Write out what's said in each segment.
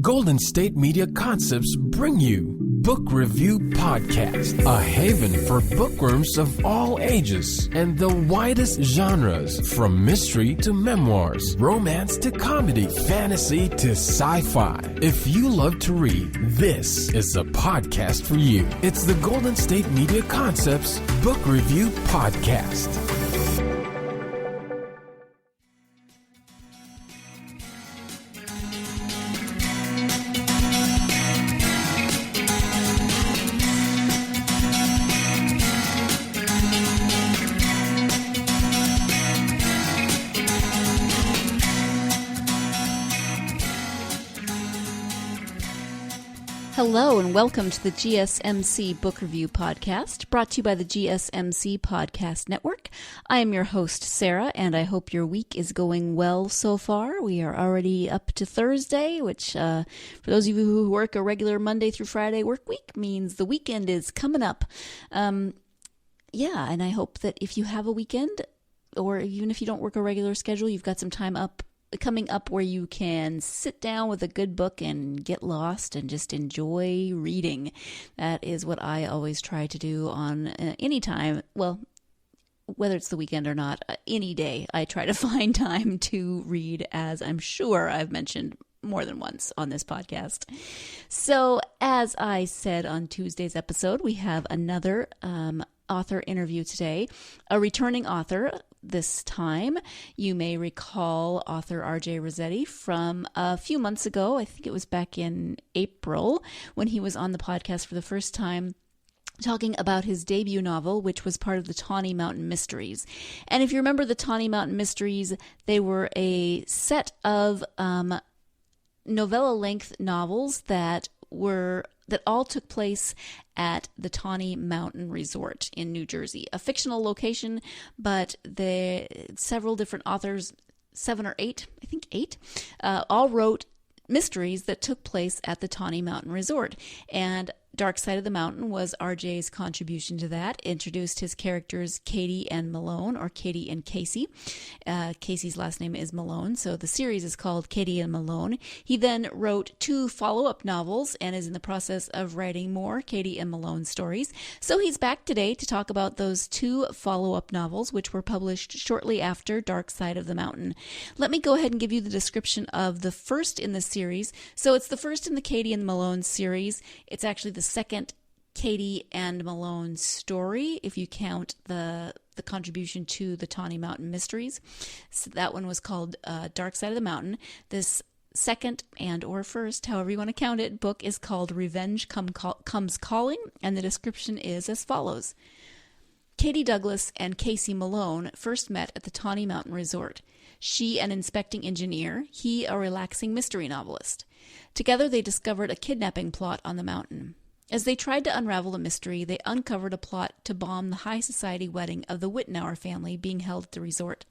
Golden State Media Concepts bring you Book Review Podcast, a haven for bookworms of all ages and the widest genres, from mystery to memoirs, romance to comedy, fantasy to sci-fi. If you love to read, this is the podcast for you. It's the Golden State Media Concepts Book Review Podcast. Hello and welcome to the GSMC Book Review Podcast, brought to you by the GSMC Podcast Network. I am your host, Sarah, and I hope your week is going well so far. We are already up to Thursday, which for those of you who work a regular Monday through Friday work week means the weekend is coming up. And I hope that if you have a weekend, or even if you don't work a regular schedule, you've got some time coming up where you can sit down with a good book and get lost and just enjoy reading. That is what I always try to do on any time. Well, whether it's the weekend or not, any day I try to find time to read, as I'm sure I've mentioned more than once on this podcast. So, as I said on Tuesday's episode, we have another author interview today, a returning author. This time, you may recall author RJ Rosatte from a few months ago. I think it was back in April when he was on the podcast for the first time, talking about his debut novel, which was part of the Tawny Mountain Mysteries. And if you remember the Tawny Mountain Mysteries, they were a set of novella-length novels that all took place at the Tawny Mountain Resort in New Jersey, a fictional location, but several different authors, 7 or 8, I think 8, all wrote mysteries that took place at the Tawny Mountain Resort. And Dark Side of the Mountain was RJ's contribution to that, introduced his characters Katie and Malone, or Katie and Casey. Casey's last name is Malone, so the series is called Katie and Malone. He then wrote 2 follow-up novels and is in the process of writing more Katie and Malone stories. So he's back today to talk about those 2 follow-up novels, which were published shortly after Dark Side of the Mountain. Let me go ahead and give you the description of the first in the series. So it's the first in the Katie and Malone series. It's actually the second Katie and Malone story, if you count the contribution to the Tawny Mountain Mysteries. So that one was called Dark Side of the Mountain. This second or first, however you want to count it, book is called Revenge Comes Calling, and the description is as follows. Katie Douglas and Casey Malone first met at the Tawny Mountain Resort. She an inspecting engineer, he a relaxing mystery novelist. Together they discovered a kidnapping plot on the mountain. As they tried to unravel the mystery, they uncovered a plot to bomb the high society wedding of the Wittenauer family being held at the resort.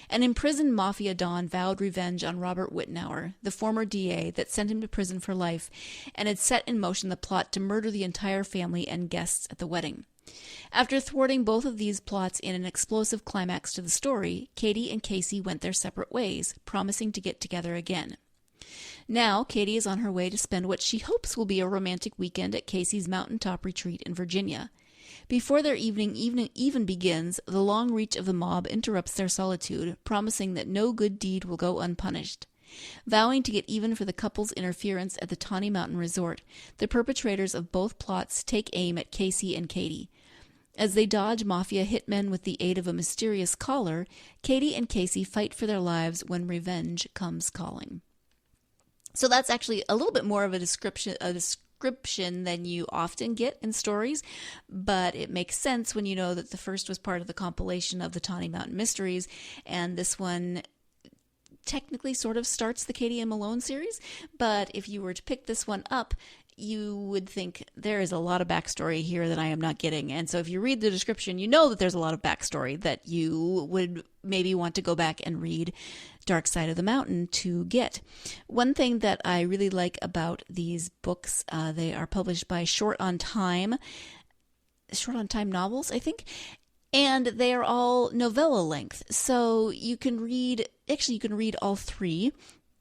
An imprisoned mafia don vowed revenge on Robert Wittenauer, the former DA that sent him to prison for life, and had set in motion the plot to murder the entire family and guests at the wedding. After thwarting both of these plots in an explosive climax to the story, Katie and Casey went their separate ways, promising to get together again. Now, Katie is on her way to spend what she hopes will be a romantic weekend at Casey's mountaintop retreat in Virginia. Before their evening even begins, the long reach of the mob interrupts their solitude, promising that no good deed will go unpunished. Vowing to get even for the couple's interference at the Tawny Mountain Resort, the perpetrators of both plots take aim at Casey and Katie. As they dodge mafia hitmen with the aid of a mysterious caller, Katie and Casey fight for their lives when revenge comes calling. So that's actually a little bit more of a description than you often get in stories, but it makes sense when you know that the first was part of the compilation of the Tawny Mountain Mysteries, and this one technically sort of starts the Katie and Malone series. But if you were to pick this one up, you would think there is a lot of backstory here that I am not getting. And so if you read the description, you know that there's a lot of backstory that you would maybe want to go back and read Dark Side of the Mountain to get. One thing that I really like about these books, they are published by Short on Time novels, I think. And they are all novella length. So you can read all 3.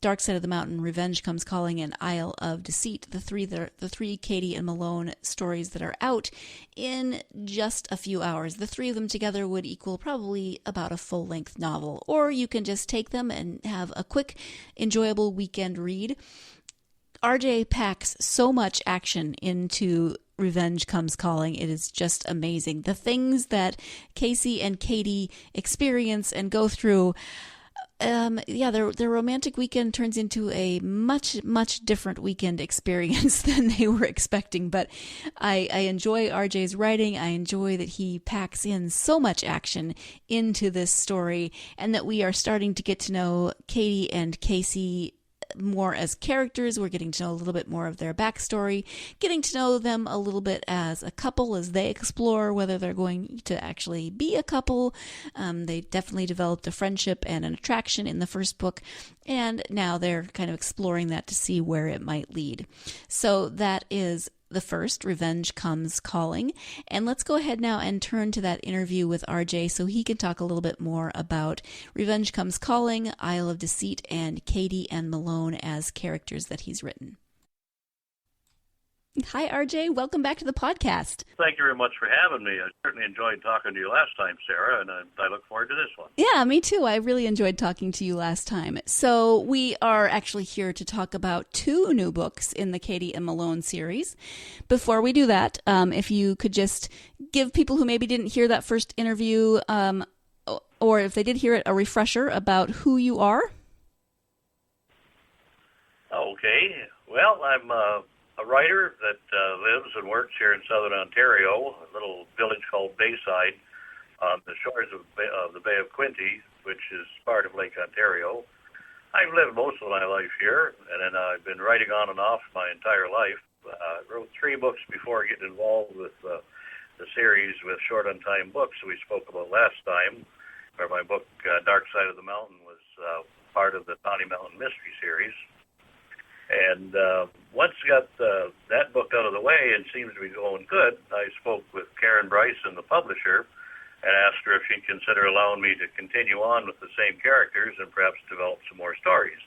Dark Side of the Mountain, Revenge Comes Calling, and Isle of Deceit, the three Katie and Malone stories that are out in just a few hours. The three of them together would equal probably about a full-length novel, or you can just take them and have a quick, enjoyable weekend read. RJ packs so much action into Revenge Comes Calling. It is just amazing. The things that Casey and Katie experience and go through, their romantic weekend turns into a much, much different weekend experience than they were expecting. But I enjoy RJ's writing. I enjoy that he packs in so much action into this story, and that we are starting to get to know Katie and Casey more as characters. We're getting to know a little bit more of their backstory, getting to know them a little bit as a couple as they explore whether they're going to actually be a couple. They definitely developed a friendship and an attraction in the first book, and now they're kind of exploring that to see where it might lead. So that is the first, Revenge Comes Calling. And let's go ahead now and turn to that interview with RJ so he can talk a little bit more about Revenge Comes Calling, Isle of Deceit, and Katie and Malone as characters that he's written. Hi, RJ. Welcome back to the podcast. Thank you very much for having me. I certainly enjoyed talking to you last time, Sarah, and I look forward to this one. Yeah, me too. I really enjoyed talking to you last time. So we are actually here to talk about 2 new books in the Katie and Malone series. Before we do that, if you could just give people who maybe didn't hear that first interview, or if they did hear it, a refresher about who you are. Okay. Well, I'm a writer that lives and works here in southern Ontario, a little village called Bayside, on the shores of the Bay of Quinte, which is part of Lake Ontario. I've lived most of my life here, and then I've been writing on and off my entire life. I wrote 3 books before getting involved with the series with Short on Time Books we spoke about last time, where my book, Dark Side of the Mountain, was part of the Tawny Mountain Mystery Series. And once I got that book out of the way and seems to be going good, I spoke with Karen Bryson, the publisher, and asked her if she'd consider allowing me to continue on with the same characters and perhaps develop some more stories.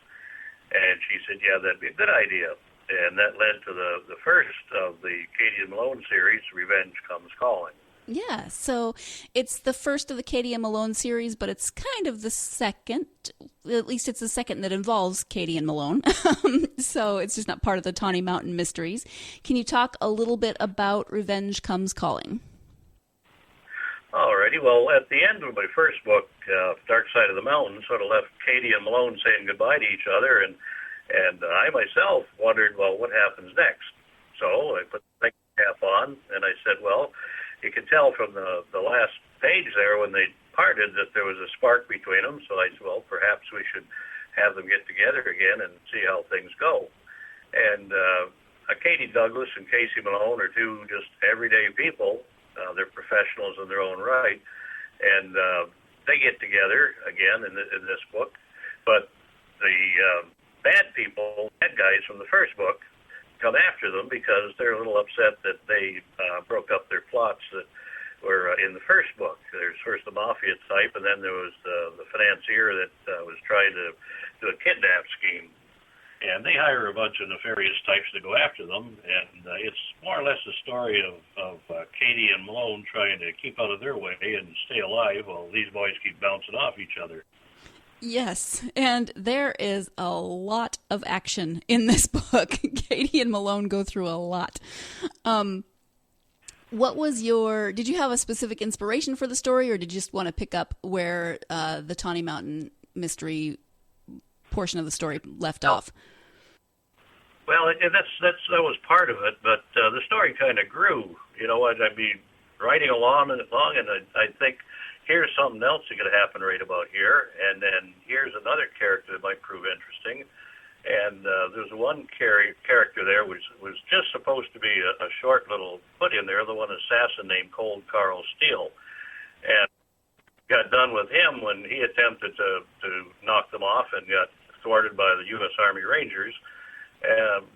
And she said, yeah, that'd be a good idea. And that led to the first of the Katie and Malone series, Revenge Comes Calling. Yeah, so it's the first of the Katie and Malone series, but it's kind of the second. At least it's the second that involves Katie and Malone. So it's just not part of the Tawny Mountain Mysteries. Can you talk a little bit about Revenge Comes Calling? Alrighty, well, at the end of my first book, Dark Side of the Mountain, sort of left Katie and Malone saying goodbye to each other, and I myself wondered, well, what happens next? So I put the cap on, and I said, well, you can tell from the last page there when they parted that there was a spark between them, so I said, well, perhaps we should have them get together again and see how things go. And Katie Douglas and Casey Malone are 2 just everyday people. They're professionals in their own right, and they get together again in this book. But the bad people, bad guys from the first book, come after them because they're a little upset that they broke up their plots that were in the first book. There's first the mafia type, and then there was the financier that was trying to do a kidnap scheme. And they hire a bunch of nefarious types to go after them, and it's more or less a story of Katie and Malone trying to keep out of their way and stay alive while these boys keep bouncing off each other. Yes, and there is a lot of action in this book. Katie and Malone go through a lot. Did you have a specific inspiration for the story, or did you just want to pick up where the Tawny Mountain Mystery portion of the story left off? Well, that was part of it, but the story kind of grew. You know, I'd be writing along, and I'd think, here's something else that could happen right about here, and then here's another character that might prove interesting. And there's one character there which was just supposed to be a short little put in there, the one assassin named Cold Carl Steele. And got done with him when he attempted to knock them off and got thwarted by the U.S. Army Rangers.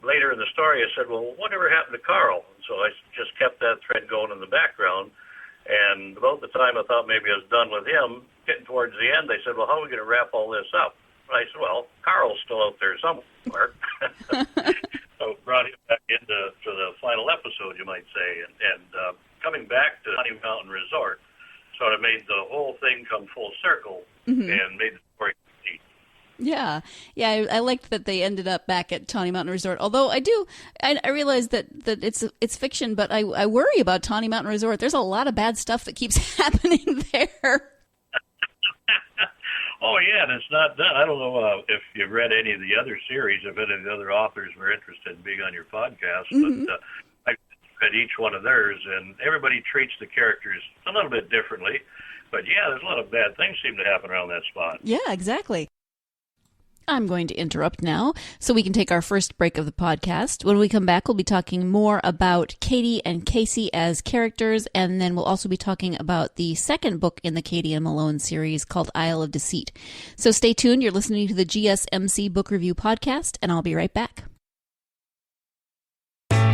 Later in the story, I said, well, whatever happened to Carl? So I just kept that thread going in the background. And about the time I thought maybe I was done with him, getting towards the end, they said, well, how are we going to wrap all this up? But I said, well, Carl's still out there somewhere. So brought him back into the final episode, you might say. And coming back to Honey Mountain Resort sort of made the whole thing come full circle and made the story complete. Yeah. I liked that they ended up back at Tawny Mountain Resort. Although I realize that it's fiction, but I worry about Tawny Mountain Resort. There's a lot of bad stuff that keeps happening there. Oh, yeah, and it's not done. I don't know if you've read any of the other series, if any of the other authors were interested in being on your podcast, but I've read each one of theirs, and everybody treats the characters a little bit differently. But, yeah, there's a lot of bad things seem to happen around that spot. Yeah, exactly. I'm going to interrupt now so we can take our first break of the podcast. When we come back, we'll be talking more about Katie and Casey as characters, and then we'll also be talking about the second book in the Katie and Malone series called Isle of Deceit. So stay tuned. You're listening to the GSMC Book Review Podcast, and I'll be right back.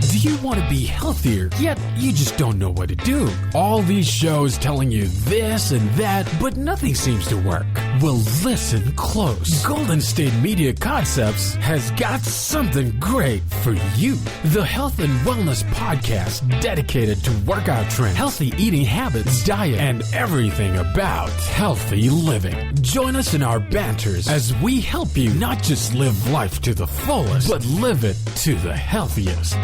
Do you want to be healthier, yet you just don't know what to do? All these shows telling you this and that, but nothing seems to work. Well, listen close. Golden State Media Concepts has got something great for you. The Health and Wellness Podcast dedicated to workout trends, healthy eating habits, diet, and everything about healthy living. Join us in our banters as we help you not just live life to the fullest, but live it to the healthiest.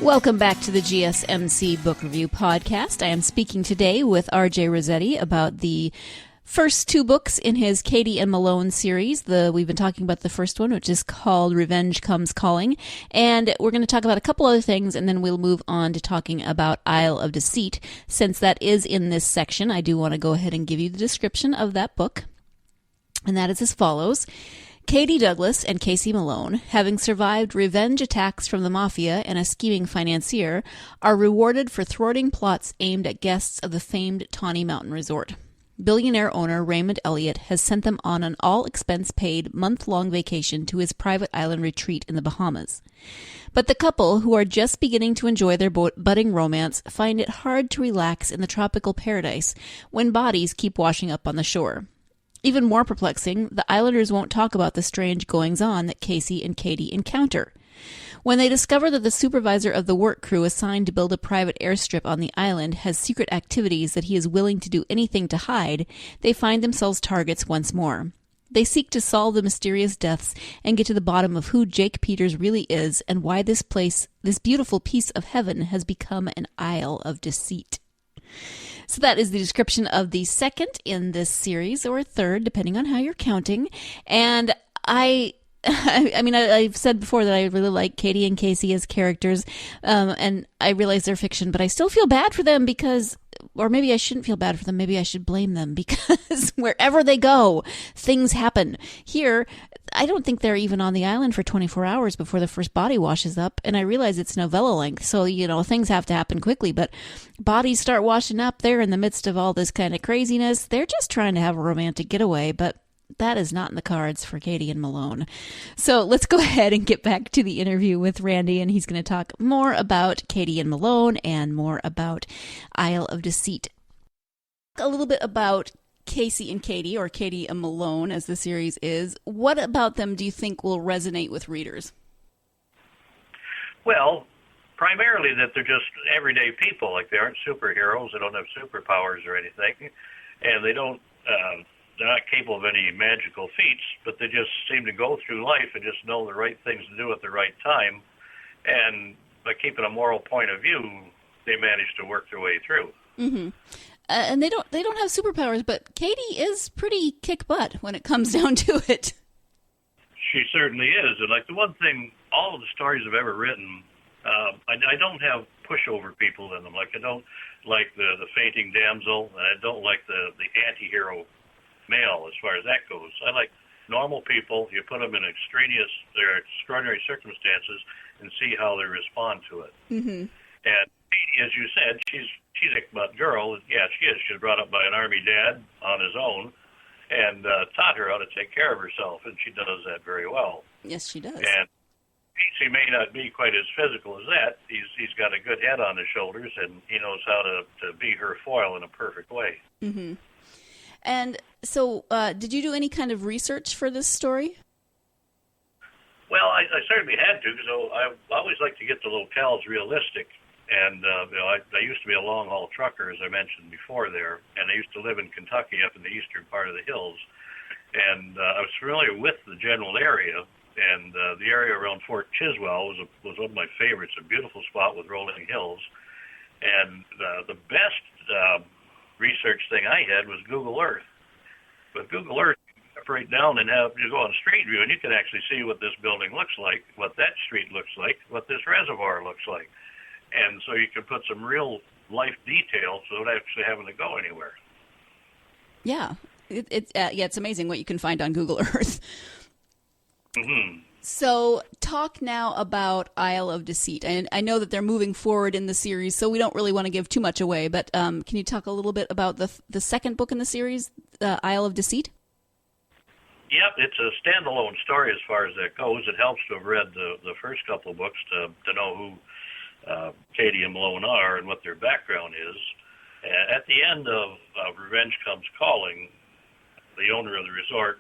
Welcome back to the GSMC Book Review Podcast. I am speaking today with RJ Rosatte about the first two books in his Katie and Malone series. We've been talking about the first one, which is called Revenge Comes Calling. And we're going to talk about a couple other things, and then we'll move on to talking about Isle of Deceit. Since that is in this section, I do want to go ahead and give you the description of that book. And that is as follows. Katie Douglas and Casey Malone, having survived revenge attacks from the mafia and a scheming financier, are rewarded for thwarting plots aimed at guests of the famed Tawny Mountain Resort. Billionaire owner Raymond Elliott has sent them on an all-expense-paid, month-long vacation to his private island retreat in the Bahamas. But the couple, who are just beginning to enjoy their budding romance, find it hard to relax in the tropical paradise when bodies keep washing up on the shore. Even more perplexing, the islanders won't talk about the strange goings-on that Casey and Katie encounter. When they discover that the supervisor of the work crew assigned to build a private airstrip on the island has secret activities that he is willing to do anything to hide, they find themselves targets once more. They seek to solve the mysterious deaths and get to the bottom of who Jake Peters really is and why this place, this beautiful piece of heaven, has become an Isle of Deceit. So that is the description of the second in this series, or third, depending on how you're counting. And I've said before that I really like Katie and Casey as characters, and I realize they're fiction, but I still feel bad for them because, or maybe I shouldn't feel bad for them, maybe I should blame them, because wherever they go, things happen. Here, I don't think they're even on the island for 24 hours before the first body washes up, and I realize it's novella length, so, things have to happen quickly, but bodies start washing up there in the midst of all this kind of craziness. They're just trying to have a romantic getaway, but that is not in the cards for Katie and Malone. So let's go ahead and get back to the interview with Randy, and he's going to talk more about Katie and Malone and more about Isle of Deceit. A little bit about Casey and Katie, or Katie and Malone as the series is. What about them do you think will resonate with readers? Well, primarily that they're just everyday people. Like, they aren't superheroes, they don't have superpowers or anything, and they're not capable of any magical feats, but they just seem to go through life and just know the right things to do at the right time. And by keeping a moral point of view, they manage to work their way through. Mm-hmm. And they don't have superpowers, but Katie is pretty kick butt when it comes down to it. She certainly is. And like the one thing, all of the stories I've ever written, I don't have pushover people in them. Like, I don't like the fainting damsel, and I don't like the anti-hero male as far as that goes. I like normal people. You put them in extraordinary circumstances, and see how they respond to it. Mm-hmm. And Katie, as you said, she's a but girl. Yeah, she is. She was brought up by an Army dad on his own, and taught her how to take care of herself, and she does that very well. Yes, she does. And he may not be quite as physical as that. He's got a good head on his shoulders, and he knows how to be her foil in a perfect way. Mm-hmm. And so, did you do any kind of research for this story? Well, I certainly had to, because I always like to get the locales realistic. And I used to be a long-haul trucker, as I mentioned before there, and I used to live in Kentucky up in the eastern part of the hills. And I was familiar with the general area, and the area around Fort Chiswell was one of my favorites, a beautiful spot with rolling hills. And the best research thing I had was Google Earth. But Google Earth, you separate down and you go on Street View, and you can actually see what this building looks like, what that street looks like, what this reservoir looks like. And so you can put some real life details without actually having to go anywhere. Yeah, it's amazing what you can find on Google Earth. Mm-hmm. So talk now about Isle of Deceit. And I know that they're moving forward in the series, so we don't really want to give too much away. But can you talk a little bit about the second book in the series, Isle of Deceit? Yep, it's a standalone story as far as that goes. It helps to have read the first couple of books to know who Katie and Malone are and what their background is. At the end of Revenge Comes Calling, the owner of the resort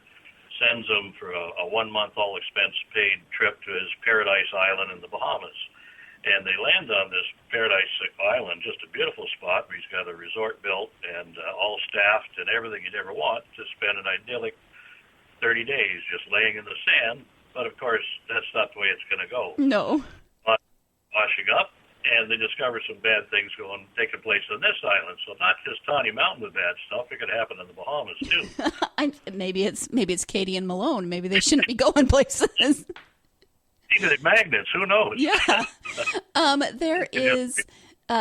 sends them for a 1-month all-expense-paid trip to his Paradise Island in the Bahamas. And they land on this Paradise Island, just a beautiful spot where he's got a resort built and all staffed and everything you'd ever want to spend an idyllic 30 days just laying in the sand. But, of course, that's not the way it's going to go. No. Washing up, and they discover some bad things taking place on this island. So not just Tawny Mountain with bad stuff; it could happen in the Bahamas too. Maybe it's Katie and Malone. Maybe they shouldn't be going places. Even at magnets, who knows? Yeah.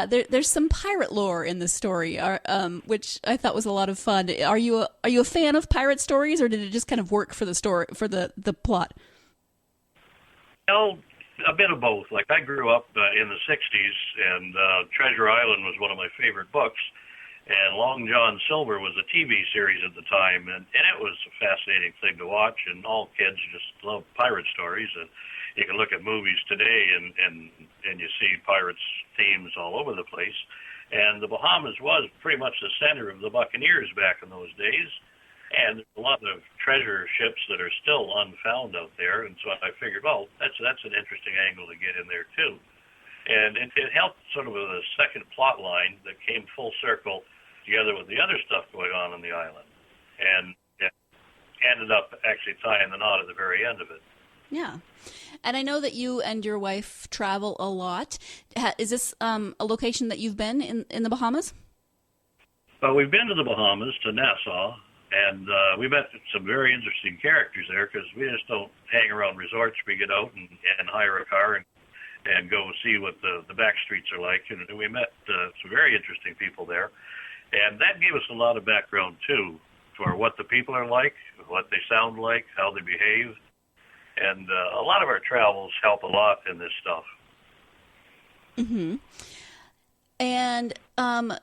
There's some pirate lore in the story, which I thought was a lot of fun. Are you a fan of pirate stories, or did it just kind of work for the story, for the plot? Well, a bit of both. Like, I grew up in the 60s, and Treasure Island was one of my favorite books, and Long John Silver was a TV series at the time, and it was a fascinating thing to watch, and all kids just love pirate stories. And you can look at movies today, and you see pirates themes all over the place. And the Bahamas was pretty much the center of the Buccaneers back in those days. And there's a lot of treasure ships that are still unfound out there, and so I figured, well, that's an interesting angle to get in there too. And it helped sort of with a second plot line that came full circle together with the other stuff going on the island, and it ended up actually tying the knot at the very end of it. Yeah. And I know that you and your wife travel a lot. Is this a location that you've been in the Bahamas? Well, we've been to the Bahamas, to Nassau. And we met some very interesting characters there, because we just don't hang around resorts. We get out and hire a car and go see what the back streets are like. And we met some very interesting people there. And that gave us a lot of background, too, for what the people are like, what they sound like, how they behave. And a lot of our travels help a lot in this stuff. Mm-hmm. And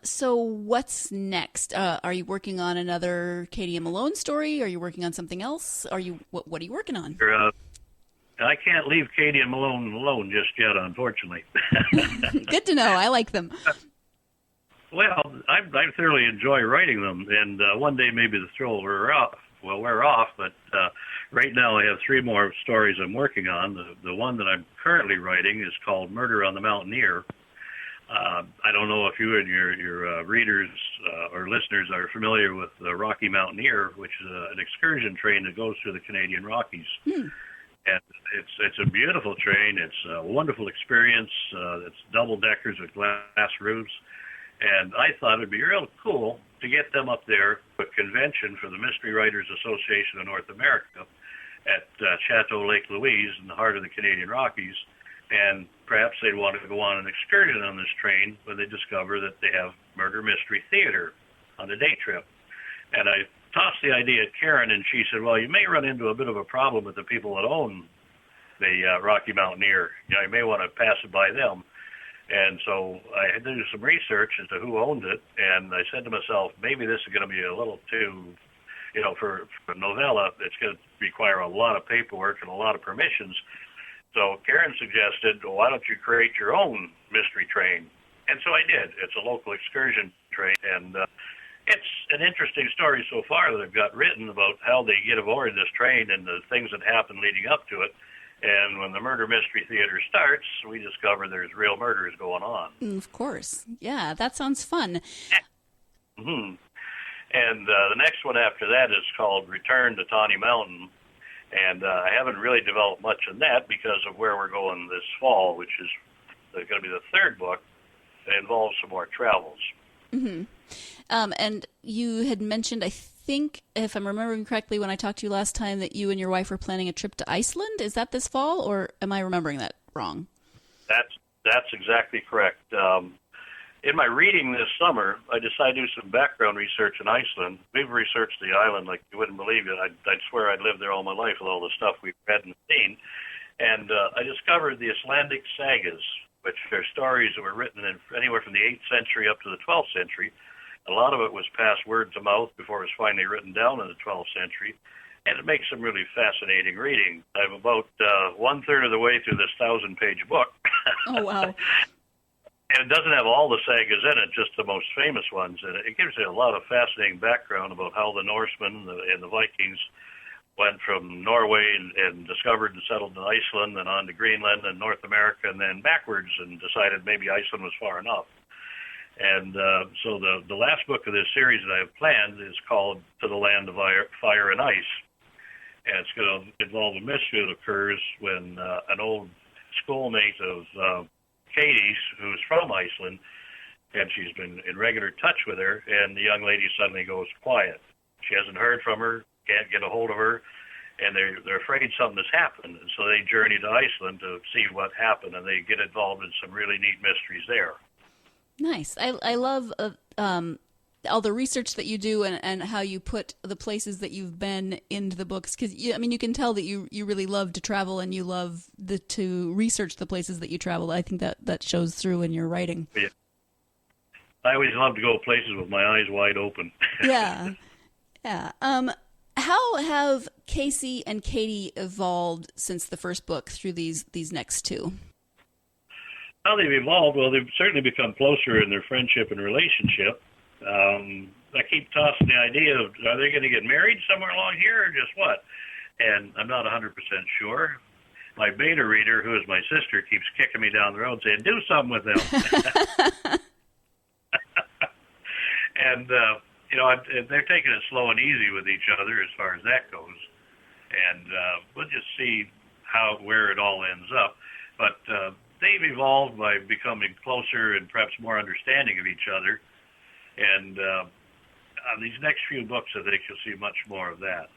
so what's next? Are you working on another Katie and Malone story? Are you working on something else? What are you working on? I can't leave Katie and Malone alone just yet, unfortunately. Good to know. I like them. Well, I thoroughly enjoy writing them, and one day maybe the thrill will wear off, but right now I have 3 more stories I'm working on. The one that I'm currently writing is called Murder on the Mountaineer. I don't know if you and your readers or listeners are familiar with the Rocky Mountaineer, which is an excursion train that goes through the Canadian Rockies. And it's a beautiful train. It's a wonderful experience. It's double-deckers with glass roofs. And I thought it'd be real cool to get them up there for a convention for the Mystery Writers Association of North America at Chateau Lake Louise in the heart of the Canadian Rockies. And perhaps they'd want to go on an excursion on this train when they discover that they have murder mystery theater on a day trip. And I tossed the idea at Karen, and she said, well, you may run into a bit of a problem with the people that own the Rocky Mountaineer. You may want to pass it by them. And so I had to do some research as to who owned it, and I said to myself, maybe this is going to be a little too, for a novella, it's going to require a lot of paperwork and a lot of permissions. So Karen suggested, well, why don't you create your own mystery train? And so I did. It's a local excursion train, and it's an interesting story so far that I've got written about how they get aboard this train and the things that happen leading up to it. And when the Murder Mystery Theater starts, we discover there's real murders going on. Of course. Yeah, that sounds fun. Mm-hmm. And the next one after that is called Return to Tawny Mountain. And I haven't really developed much in that because of where we're going this fall, which is going to be the third book. It involves some more travels. Mm-hmm. And you had mentioned, I think, if I'm remembering correctly, when I talked to you last time, that you and your wife were planning a trip to Iceland. Is that this fall, or am I remembering that wrong? That's exactly correct. In my reading this summer, I decided to do some background research in Iceland. We've researched the island like you wouldn't believe it. I'd swear I'd lived there all my life with all the stuff we've read and seen. And I discovered the Icelandic sagas, which are stories that were written in anywhere from the 8th century up to the 12th century. A lot of it was passed word to mouth before it was finally written down in the 12th century, and it makes some really fascinating reading. I'm about one-third of the way through this 1,000-page book. Oh, wow. And it doesn't have all the sagas in it, just the most famous ones. And it gives you a lot of fascinating background about how the Norsemen and the Vikings went from Norway and discovered and settled in Iceland, and on to Greenland and North America, and then backwards and decided maybe Iceland was far enough. And so the last book of this series that I have planned is called To the Land of Fire and Ice. And it's going to involve a mystery that occurs when an old schoolmate of Katie's, who's from Iceland, and she's been in regular touch with her, and the young lady suddenly goes quiet. She hasn't heard from her, can't get a hold of her, and they're afraid something has happened. And so they journey to Iceland to see what happened, and they get involved in some really neat mysteries there. Nice. I love all the research that you do and how you put the places that you've been into the books. Because, you can tell that you really love to travel and you love to research the places that you travel. I think that shows through in your writing. Yeah. I always love to go places with my eyes wide open. Yeah. Yeah. How have Casey and Katie evolved since the first book through these next two? How they've evolved, well, they've certainly become closer in their friendship and relationship. I keep tossing the idea of, are they going to get married somewhere along here or just what? And I'm not 100% sure. My beta reader, who is my sister, keeps kicking me down the road saying, do something with them. And, they're taking it slow and easy with each other as far as that goes. And we'll just see where it all ends up. But they've evolved by becoming closer and perhaps more understanding of each other. And on these next few books, I think you'll see much more of that.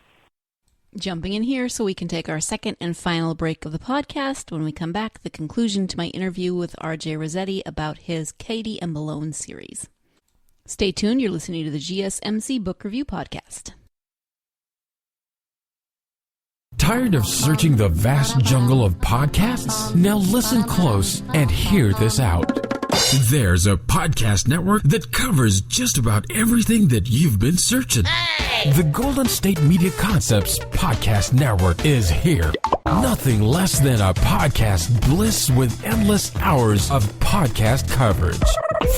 Jumping in here so we can take our second and final break of the podcast. When we come back, the conclusion to my interview with RJ Rosatte about his Katie and Malone series. Stay tuned. You're listening to the GSMC Book Review Podcast. Tired of searching the vast jungle of podcasts? Now listen close and hear this out. There's a podcast network that covers just about everything that you've been searching. Hey! The Golden State Media Concepts Podcast Network is here. Nothing less than a podcast bliss with endless hours of podcast coverage.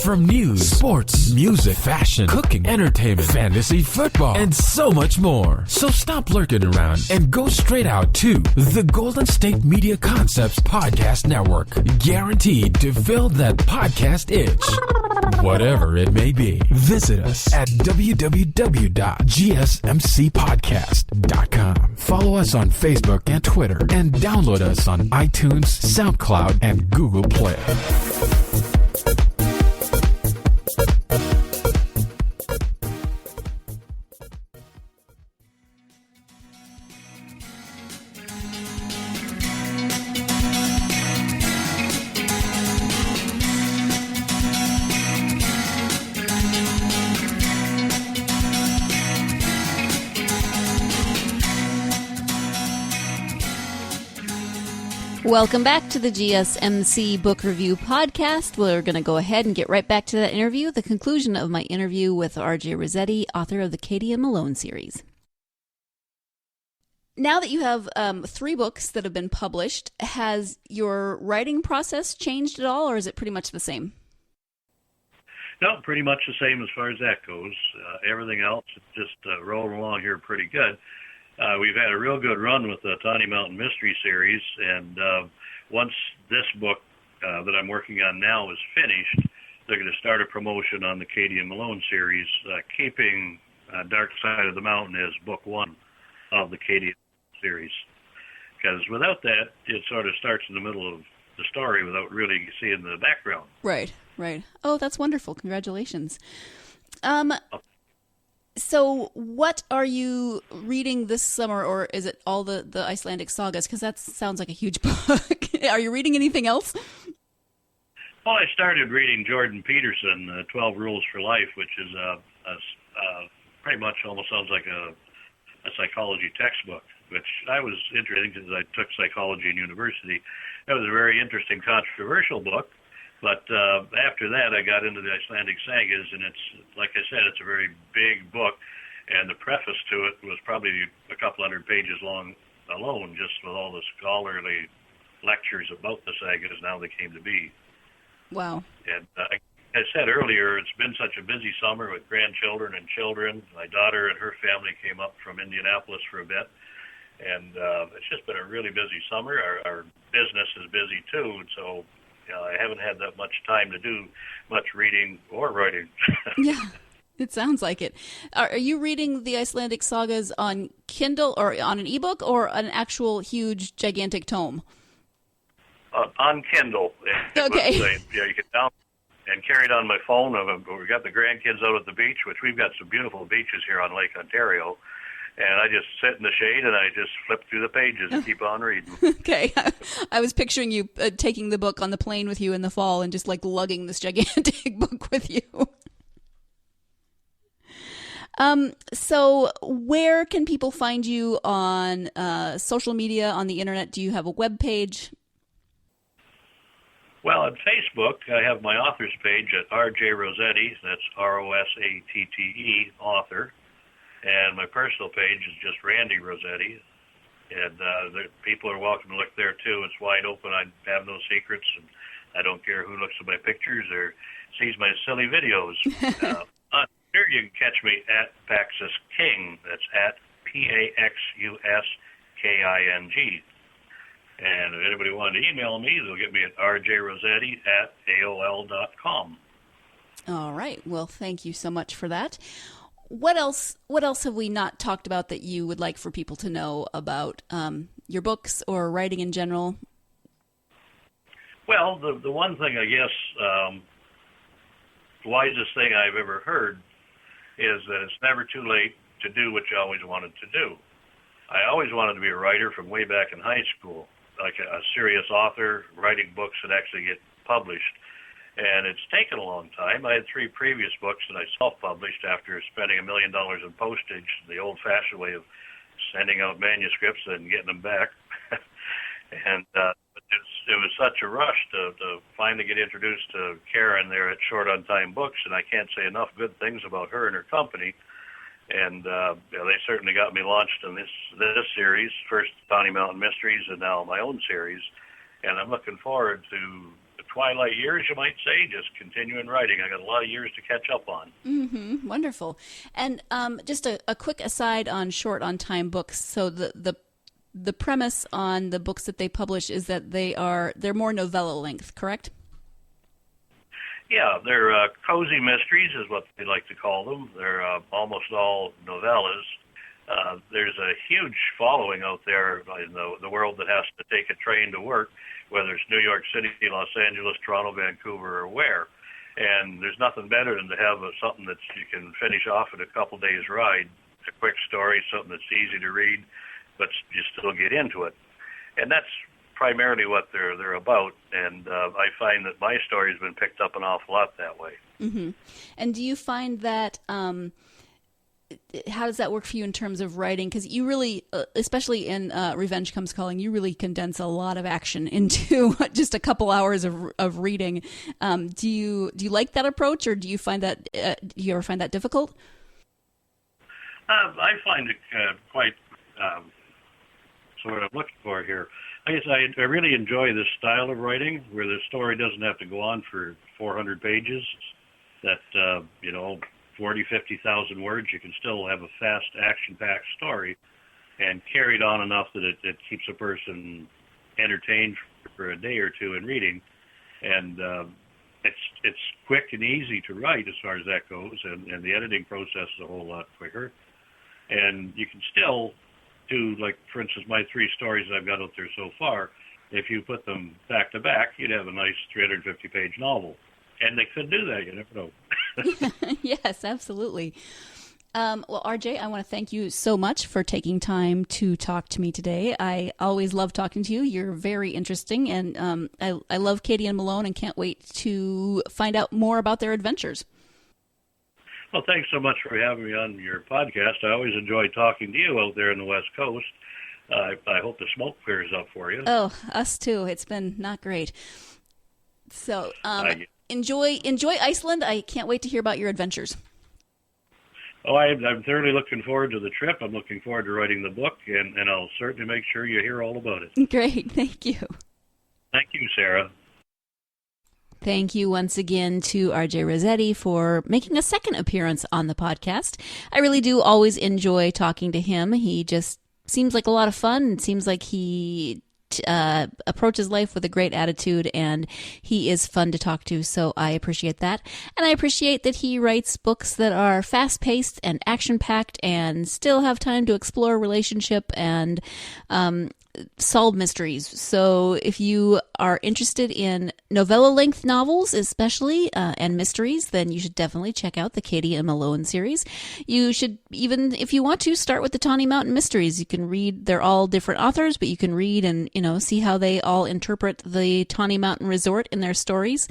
From news, sports, music, fashion, cooking, entertainment, fantasy, football, and so much more. So stop lurking around and go straight out to the Golden State Media Concepts Podcast Network. Guaranteed to fill that podcast itch. Whatever it may be. Visit us at www.gsmcpodcast.com. Follow us on Facebook and Twitter, and download us on iTunes, SoundCloud, and Google Play. Welcome back to the GSMC Book Review Podcast. We're going to go ahead and get right back to that interview, the conclusion of my interview with RJ Rosatte, author of the Katie and Malone series. Now that you have 3 books that have been published, has your writing process changed at all, or is it pretty much the same? No, pretty much the same as far as that goes. Everything else is just rolling along here pretty good. We've had a real good run with the Tawny Mountain Mystery Series, and once this book that I'm working on now is finished, they're going to start a promotion on the Katie and Malone series, keeping Dark Side of the Mountain as book 1 of the Katie series. Because without that, it sort of starts in the middle of the story without really seeing the background. Right. Oh, that's wonderful. Congratulations. So what are you reading this summer, or is it all the Icelandic sagas? Because that sounds like a huge book. Are you reading anything else? Well, I started reading Jordan Peterson, 12 Rules for Life, which is pretty much almost sounds like a psychology textbook, which I was interested in because I took psychology in university. That was a very interesting, controversial book. But after that, I got into the Icelandic sagas, and it's, like I said, it's a very big book, and the preface to it was probably a couple hundred pages long alone, just with all the scholarly lectures about the sagas and how they came to be. Wow. And I said earlier, it's been such a busy summer with grandchildren and children. My daughter and her family came up from Indianapolis for a bit, and it's just been a really busy summer. Our business is busy, too, and so I haven't had that much time to do much reading or writing. Yeah, it sounds like it. Are you reading the Icelandic sagas on Kindle or on an ebook or an actual huge, gigantic tome? On Kindle. Okay. You can download and carry it on my phone. We've got the grandkids out at the beach, which we've got some beautiful beaches here on Lake Ontario. And I just sit in the shade and I just flip through the pages and keep on reading. Okay. I was picturing you taking the book on the plane with you in the fall and just like lugging this gigantic book with you. So where can people find you on social media, on the internet? Do you have a web page? Well, on Facebook, I have my author's page at RJ Rosatte. That's Rosatte, author. And my personal page is just Randy Rosatte. And the people are welcome to look there, too. It's wide open. I have no secrets. And I don't care who looks at my pictures or sees my silly videos. On Twitter, you can catch me at Paxus King. That's at PAXUSKING. And if anybody wanted to email me, they'll get me at rjrosatte@aol.com. All right. Well, thank you so much for that. What else have we not talked about that you would like for people to know about your books or writing in general? Well, the one thing, I guess, the wisest thing I've ever heard is that it's never too late to do what you always wanted to do. I always wanted to be a writer from way back in high school, like a serious author, writing books that actually get published. And it's taken a long time. I had 3 previous books that I self-published after spending $1 million in postage, the old-fashioned way of sending out manuscripts and getting them back. And it was such a rush to finally get introduced to Karen there at Short on Time Books, and I can't say enough good things about her and her company. And they certainly got me launched in this series, first Tawny Mountain Mysteries and now my own series. And I'm looking forward to the twilight years, you might say, just continuing writing. I got a lot of years to catch up on. Mm-hmm. Wonderful. And just a quick aside on Short on Time Books. So the premise on the books that they publish is that they're more novella length, correct? Yeah, they're cozy mysteries is what they like to call them. They're almost all novellas. There's a huge following out there in the world that has to take a train to work, whether it's New York City, Los Angeles, Toronto, Vancouver, or where. And there's nothing better than to have something that you can finish off in a couple days' ride, a quick story, something that's easy to read, but you still get into it. And that's primarily what they're about, and I find that my story has been picked up an awful lot that way. Mm-hmm. And do you find that how does that work for you in terms of writing? Because you really, especially in Revenge Comes Calling, you really condense a lot of action into just a couple hours of reading. Do you like that approach, or do you find that do you ever find that difficult? I find it quite sort of looking for here. I guess I really enjoy this style of writing where the story doesn't have to go on for 400 pages. That 40, 50,000 words, you can still have a fast, action-packed story and carry it on enough that it keeps a person entertained for a day or two in reading. And it's quick and easy to write as far as that goes, and the editing process is a whole lot quicker. And you can still do, like, for instance, my 3 stories I've got out there so far, if you put them back to back, you'd have a nice 350-page novel. And they could do that, you never know. Yes, absolutely. Well, RJ, I want to thank you so much for taking time to talk to me today. I always love talking to you. You're very interesting, and I love Katie and Malone and can't wait to find out more about their adventures. Well, thanks so much for having me on your podcast. I always enjoy talking to you out there in the West Coast. I hope the smoke clears up for you. Oh, us too. It's been not great. So, enjoy Iceland. I can't wait to hear about your adventures. Oh, I'm thoroughly looking forward to the trip. I'm looking forward to writing the book, and I'll certainly make sure you hear all about it. Great. Thank you. Thank you, Sarah. Thank you once again to RJ Rosatte for making a second appearance on the podcast. I really do always enjoy talking to him. He just seems like a lot of fun. It seems like he approaches life with a great attitude, and he is fun to talk to, so I appreciate that. And I appreciate that he writes books that are fast-paced and action-packed and still have time to explore relationship and solve mysteries. So if you are interested in novella-length novels especially, and mysteries, then you should definitely check out the Katie and Malone series. You should, even if you want to, start with the Tawny Mountain Mysteries. You can read, they're all different authors, but you can read and, see how they all interpret the Tawny Mountain Resort in their stories.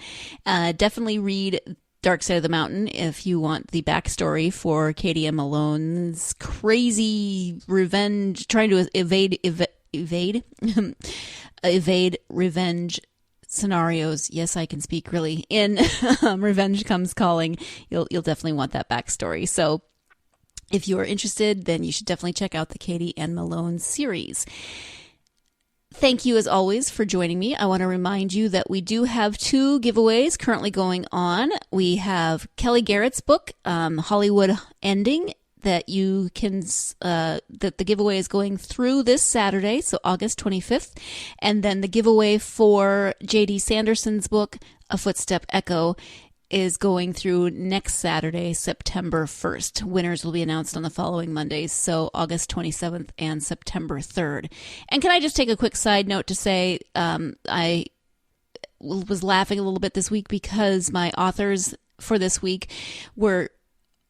Definitely read Dark Side of the Mountain if you want the backstory for Katie and Malone's crazy revenge, trying to evade revenge scenarios. Yes, I can speak really. In Revenge Comes Calling, you'll definitely want that backstory. So if you are interested, then you should definitely check out the Katie and Malone series. Thank you, as always, for joining me. I want to remind you that we do have 2 giveaways currently going on. We have Kelly Garrett's book, Hollywood Ending, that you can, that the giveaway is going through this Saturday, so August 25th. And then the giveaway for J.D. Sanderson's book, A Footstep Echo, is going through next Saturday, September 1st. Winners will be announced on the following Mondays, so August 27th and September 3rd. And can I just take a quick side note to say, I was laughing a little bit this week because my authors for this week were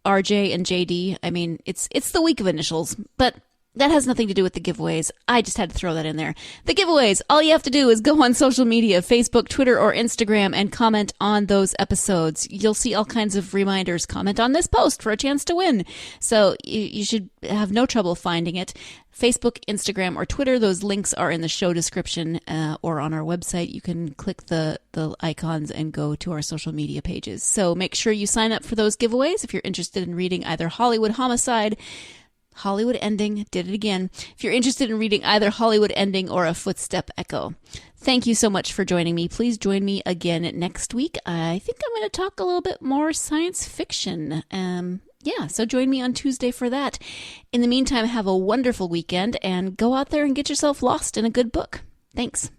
RJ and JD. I mean, it's the week of initials, but that has nothing to do with the giveaways. I just had to throw that in there. The giveaways, all you have to do is go on social media, Facebook, Twitter, or Instagram, and comment on those episodes. You'll see all kinds of reminders. Comment on this post for a chance to win. So you should have no trouble finding it. Facebook, Instagram, or Twitter, those links are in the show description or on our website. You can click the icons and go to our social media pages. So make sure you sign up for those giveaways if you're interested in reading either Hollywood Homicide, Hollywood Ending, did it again. If you're interested in reading either Hollywood Ending or A Footstep Echo. Thank you so much for joining me. Please join me again next week. I think I'm going to talk a little bit more science fiction. So join me on Tuesday for that. In the meantime, have a wonderful weekend and go out there and get yourself lost in a good book. Thanks.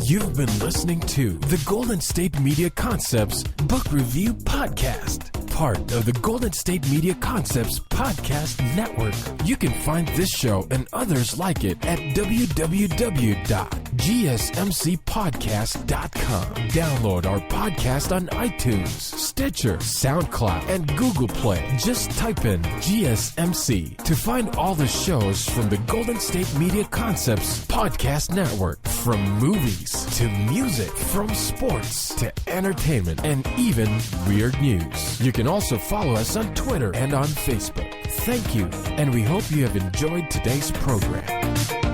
You've been listening to the Golden State Media Concepts Book Review Podcast, part of the Golden State Media Concepts Podcast Network. You can find this show and others like it at www.gsmcpodcast.com. Download our podcast on iTunes, Stitcher, SoundCloud, and Google Play. Just type in GSMC to find all the shows from the Golden State Media Concepts Podcast Network, from movies to music, from sports to entertainment, and even weird news. You can also follow us on Twitter and on Facebook. Thank you, and we hope you have enjoyed today's program.